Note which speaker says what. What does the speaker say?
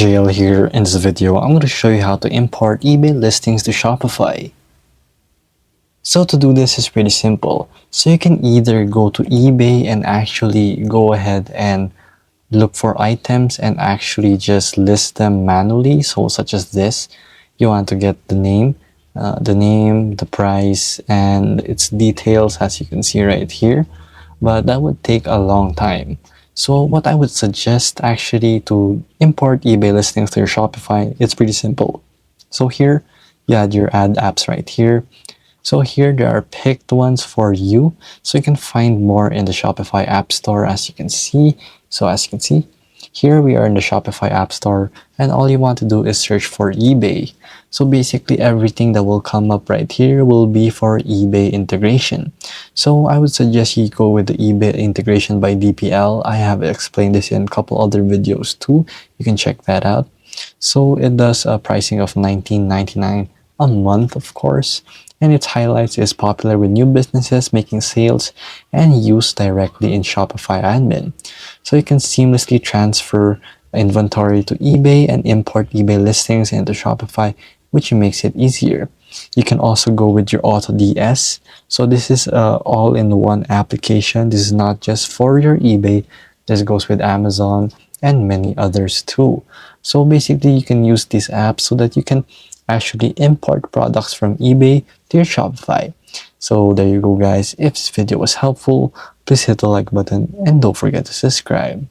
Speaker 1: Jail here. In this video, I'm going to show you how to import eBay listings to Shopify. So to do this is pretty simple. So you can either go to eBay and actually go ahead and look for items and actually just list them manually. So such as this, you want to get the name, the price, and its details, as you can see right here. But that would take a long time. So what I would suggest actually to import eBay listings to your Shopify, it's pretty simple. So here you add your ad apps right here. So here there are picked ones for you. So you can find more in the Shopify App Store, as you can see. So as you can see, here we are in the Shopify App Store, and all you want to do is search for eBay. So basically everything that will come up right here will be for eBay integration. So I would suggest you go with the eBay integration by DPL. I have explained this in a couple other videos too. You can check that out. So it does a pricing of $19.99 a month, of course, and its highlights is popular with new businesses making sales and used directly in Shopify admin. So you can seamlessly transfer inventory to eBay and import eBay listings into Shopify, which makes it easier. You can also go with your Auto DS. So this is all-in-one application. This is not just for your eBay. This goes with Amazon and many others too. So basically you can use this app so that you can actually import products from eBay to your Shopify. So there you go, guys. If this video was helpful, please hit the like button and don't forget to subscribe.